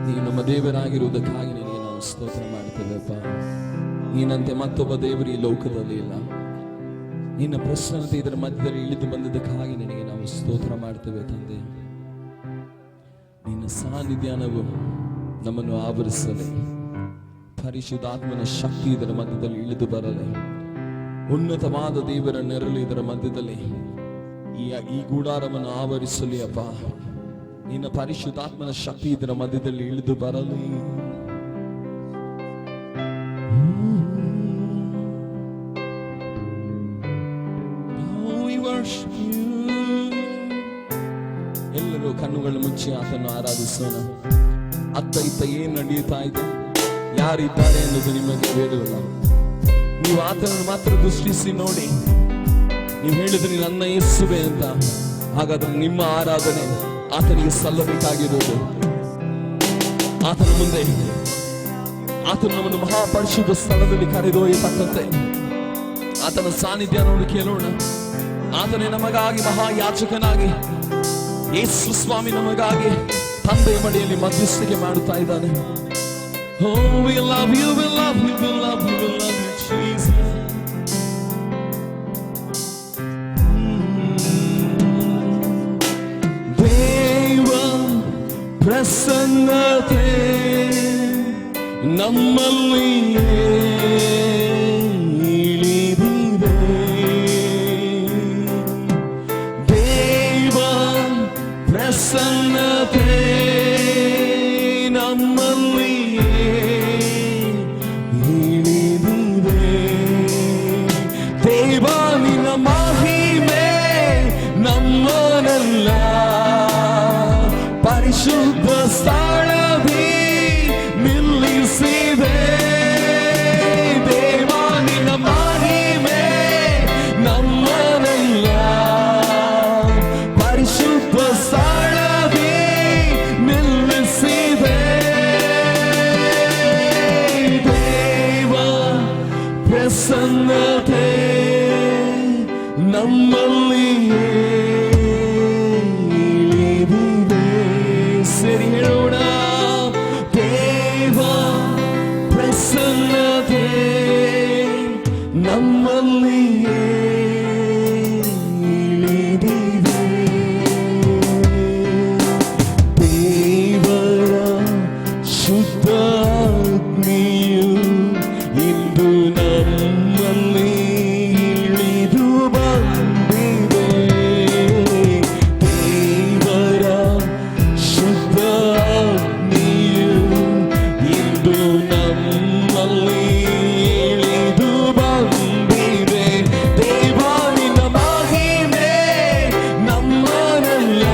ನೀನು ನಮ್ಮ ದೇವರಾಗಿರುವುದಕ್ಕಾಗಿ ನಿನಗೆ ನಾವು ಸ್ತೋತ್ರ ಮಾಡ್ತೇವೆಪ್ಪ. ನೀನಂತೆ ಮತ್ತೊಬ್ಬ ದೇವರು ಈ ಲೋಕದಲ್ಲಿ ಇಲ್ಲ. ನಿನ್ನ ಪ್ರಸನ್ನತೆ ಇದರ ಮಧ್ಯದಲ್ಲಿ ಇಳಿದು ಬಂದದಕ್ಕಾಗಿ ನಿನಗೆ ನಾವು ಸ್ತೋತ್ರ ಮಾಡ್ತೇವೆ ತಂದೆ. ನಿನ್ನ ಸಾನ್ನಿಧ್ಯಾನವು ನಮ್ಮನ್ನು ಆವರಿಸಲಿ, ಪರಿಶುದ್ಧಾತ್ಮನ ಶಕ್ತಿ ಇದರ ಮಧ್ಯದಲ್ಲಿ ಇಳಿದು ಬರಲಿ, ಉನ್ನತವಾದ ದೇವರ ನೆರಳು ಇದರ ಮಧ್ಯದಲ್ಲಿ ಈ ಗೂಡಾರವನ್ನು ಆವರಿಸಲಿ ಅಪ್ಪ. ನಿನ್ನ ಪರಿಶುದ್ಧಾತ್ಮನ ಶಕ್ತಿ ಇದರ ಮಧ್ಯದಲ್ಲಿ ಇಳಿದು ಬರಲಿ. ಎಲ್ಲರೂ ಕಣ್ಣುಗಳು ಮುಚ್ಚಿ ಆತನ್ನು ಆರಾಧಿಸೋಣ. ಅತ್ತ ಇತ್ತ ಏನ್ ನಡೆಯುತ್ತಾ ಇದೆ, ಯಾರಿದ್ದಾರೆ ಅನ್ನೋದು ನಿಮಗೆ ಬೇಡವಲ್ಲ. ನೀವು ಆತನನ್ನು ಮಾತ್ರ ದೃಷ್ಟಿಸಿ ನೋಡಿ. ನೀವು ಹೇಳಿದ್ರಿ ನನ್ನ ಯೇಸುವೆ ಅಂತ, ಹಾಗಾದ್ರೆ ನಿಮ್ಮ ಆರಾಧನೆ ಆತನಿಗೆ ಸಲ್ಲಬೇಕಾಗಿರುವುದು. ಆತನ ಮುಂದೆ ಆತನು ನಮ್ಮನ್ನು ಮಹಾಪರಿಶುದ್ಧ ಸ್ಥಳದಲ್ಲಿ ಕರೆದೊಯ್ಯತಕ್ಕಂತೆ ಆತನ ಸಾನ್ನಿಧ್ಯ ನೋಡಿ ಕೇಳೋಣ. ಆತನೇ ನಮಗಾಗಿ ಮಹಾಯಾಚಕನಾಗಿ, ಯೇಸು ಸ್ವಾಮಿ ನಮಗಾಗಿ ತಂದೆಯ ಮಡಿಯಲ್ಲಿ ಮಧ್ಯಸ್ಥಿಕೆ ಮಾಡುತ್ತಾ ಇದ್ದಾನೆ. Oh, we love you, we love you, we love you, we love you, Jesus. ದೇವ ಪ್ರಸನ್ನತೆ ನಮ್ಮಲ್ಲಿ ಇಳಿದಿದೆ. ದೇವ ಪ್ರಸನ್ನತೆ ನಮ್ಮಲ್ಲಿ ಇಳಿದಿದೆ. ದೇವ ನಿನ್ನ ಮಹಿಮೆ ನಮ್ಮನ್ನೆಲ್ಲ ಪರಿಶುದ್ಧ ಸ್ಥಳದಲ್ಲಿ ನಿಲ್ಲಿಸಿದೆ. ದೇವ ನಿನ್ನ ಮಹಿಮೆ ನಮ್ಮನ್ನೆಲ್ಲ ಪರಿಶುದ್ಧ ಸ್ಥಳದಲ್ಲಿ ನಿಲ್ಲಿಸಿದೆ. ದೇವ ಪ್ರಸನ್ನತೆ ನಮ್ಮಲ್ಲಿ ಇಳಿದಿದೆ. ಸರಿ ಹೇಳೋಣ. ದೇವ ಪ್ರಸನ್ನತೆ ನಮ್ಮಲ್ಲಿ ಇಳಿದಿದೆ. ದೇವರ ಶುದ್ಧ ಅಗ್ನಿಯು ಇಂದು ನಮ್ಮಲ್ಲಿ ಇಳಿದು ಬಂದಿದೆ. ದೇವರ ಶುದ್ಧ ಅಗ್ನಿಯು ಇಂದು ನಮ್ಮಲ್ಲಿ ಇಳಿದು ಬಂದಿದೆ. ದೇವ ನಿನ್ನ ಮಹಿಮೆ ನಮ್ಮನ್ನೆಲ್ಲ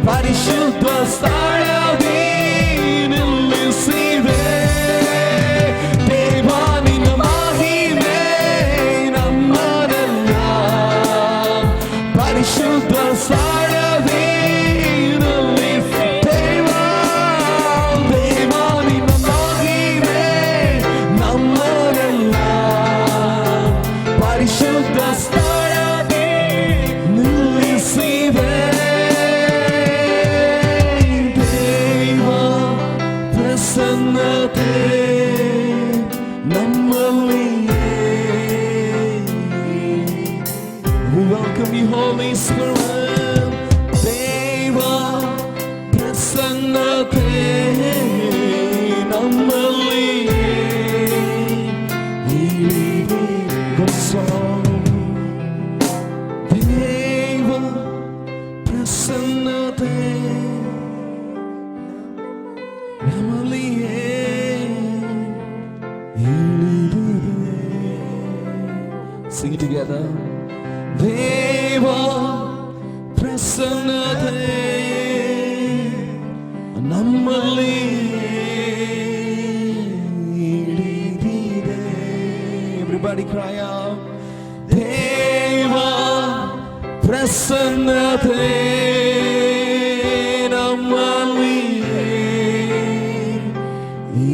ಪರಿಶುದ್ಧ ಸ್ಥಳದಲ್ಲಿ ನಿಲ್ಲಿಸಿದೆ. ದೇವ ನಿನ್ನ ಮಹಿಮೆ ನಮ್ಮನ್ನೆಲ್ಲ ಪರಿಶುದ್ಧ ಸ್ಥಳದಲ್ಲಿ ನಿಲ್ಲಿಸಿದೆ. ದೇವ ನಿನ್ನ ಮಹಿಮೆ ನಮ್ಮನ್ನೆಲ್ಲ ಪರಿಶುದ್ಧ ಸ್ಥಳದಲ್ಲಿ ನಿಲ್ಲಿಸಿದೆ. ದೇವ ಪ್ರಸನ್ನತೆ ನಮ್ಮಲ್ಲಿ. We welcome you, Holy Spirit. ದೇವ ಪ್ರಸನ್ನತೆ ನಮ್ಮಲ್ಲಿ ಇಳಿದಿದೆ. Good song. ದೇವ ಪ್ರಸನ್ನತೆ ನಮ್ಮಲ್ಲಿ ಇಳಿದಿದೆ. Sing it together. ದೇವ ಪ್ರಸನ್ನತೆ ನಮ್ಮಲ್ಲಿ ಇಳಿದಿದೆ. Everybody cry out. ದೇವ ಪ್ರಸನ್ನತೆ ನಮ್ಮಲ್ಲಿ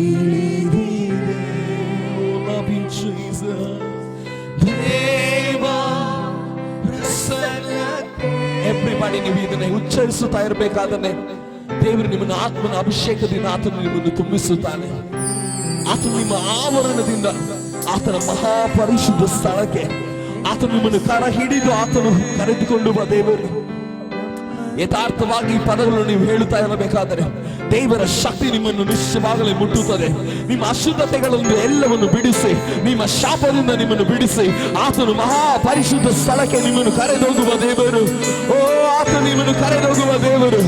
ಇಳಿದಿದೆ. Oh, love you, Jesus. ದೇವ ಪ್ರಸನ್ನತೆ. Everybody ನೀವು ಇದನ್ನ ಉಚ್ಚರಿಸುತ್ತಾ ಇರಬೇಕಾದನೆ ದೇವರು ನಿಮ್ಮನ್ನು ಆತ್ಮನ ಅಭಿಷೇಕದಿಂದ ಆತನು ನಿಮ್ಮನ್ನು ತುಂಬಿಸುತ್ತಾನೆ. ಆತನು ನಿಮ್ಮ ಆವರಣದಿಂದ ಆತನ ಮಹಾಪರಿಶುದ್ಧ ಸ್ಥಳಕ್ಕೆ ಆತನು ನಿಮ್ಮನ್ನು ಕರ ಹಿಡಿದು ಆತನು ಕರೆದುಕೊಂಡು ಬಾ. ದೇವರು ಯಥಾರ್ಥವಾಗಿ ಈ ಪದಗಳನ್ನು ನೀವು ಹೇಳುತ್ತಾ ಇರಬೇಕಾದರೆ ದೇವರ ಶಕ್ತಿ ನಿಮ್ಮನ್ನು ನಿಶ್ಚಯವಾಗಲೇ ಮುಟ್ಟುತ್ತದೆ. ನಿಮ್ಮ ಅಶುದ್ಧತೆಗಳನ್ನು ಎಲ್ಲವನ್ನು ಬಿಡಿಸಿ, ನಿಮ್ಮ ಶಾಪದಿಂದ ನಿಮ್ಮನ್ನು ಬಿಡಿಸಿ ಆತನು ಮಹಾಪರಿಶುದ್ಧ ಸ್ಥಳಕ್ಕೆ ನಿಮ್ಮನ್ನು ಕರೆದೋಗುವ ದೇವರು. ಓ, ಆತನು ನಿಮ್ಮನ್ನು ಕರೆದೋಗುವ ದೇವರು,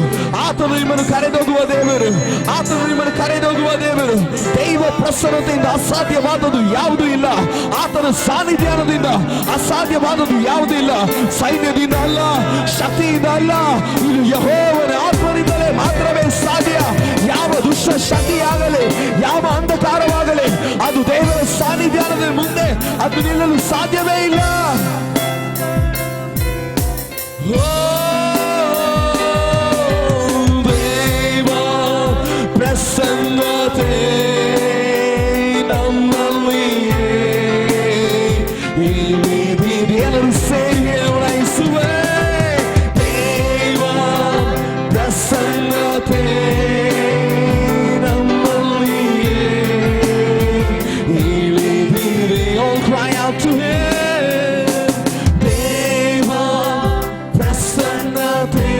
ಆತನು ನಿಮ್ಮನ್ನು ಕರೆದೋಗುವ ದೇವರು, ಆತನು ನಿಮ್ಮನ್ನು ಕರೆದೋಗುವ ದೇವರು. ದೈವ ಪ್ರಸನ್ನತೆಯಿಂದ ಅಸಾಧ್ಯವಾದದ್ದು ಯಾವುದೂ ಇಲ್ಲ. ಆತನ ಸಾನ್ನಿಧ್ಯದಿಂದ ಅಸಾಧ್ಯವಾದದ್ದು ಯಾವುದೂ ಇಲ್ಲ. ಸೈನ್ಯದಿಂದ ಅಲ್ಲ, ಶಕ್ತಿಯಿಂದ ಅಲ್ಲ, ಇದು ಯೆಹೋವನ ಆತ್ಮನಿಂದಲೇ ಮಾತ್ರವೇ ಸಾಧ್ಯ. ಯಾವ ದುಷ್ಟ ಶಕ್ತಿಯಾಗಲಿ, ಯಾವ ಅಂಧಕಾರವಾಗಲಿ, ಅದು ದೇವರ ಸಾನ್ನಿಧ್ಯದ ಮುಂದೆ ಅದು ನಿಲ್ಲಲು ಸಾಧ್ಯವೇ ಇಲ್ಲ. ದೇವ ಪ್ರಸನ್ನತೆ ನಮ್ಮಲ್ಲಿಯೇ ಎಲ್ಲರೂ ಸೇರಿ ಉಣಯಿಸುವೆ. ಪ್ರಸನ್ನತೆ ನಮ್ಮಲ್ಲಿಯೇ ಇಳಿದಿದೆ. All cry out to him. ದೇವ ಪ್ರಸನ್ನತೆ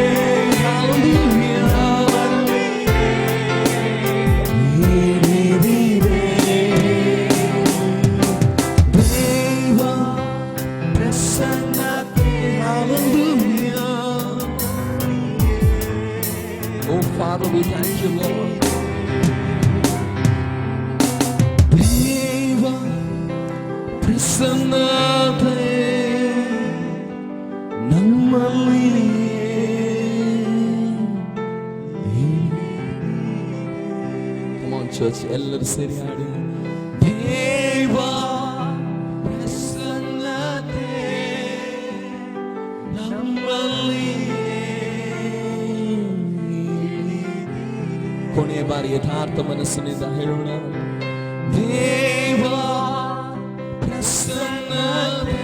ಇಳಿದಿದೆ. ದೇವ ಪ್ರಸನ್ನತೆ Oh Father, we thank you, Lord. ದೇವ ಪ್ರಸನ್ನತೆ ನಮ್ಮಲ್ಲಿಯೇ. Come on church, ಎಲ್ಲರೂ ಸೇರಿ ಹಾಡಿ. ದೇವ ಪ್ರಸನ್ನತೆ ನಮ್ಮಲ್ಲಿಯೇ. ಕೊನೆಯ ಬಾರಿ ಯಥಾರ್ಥ ಮನಸ್ಸಿನಿಂದ ಹೇಳೋಣ. ದೇವ ಪ್ರಸನ್ನತೆ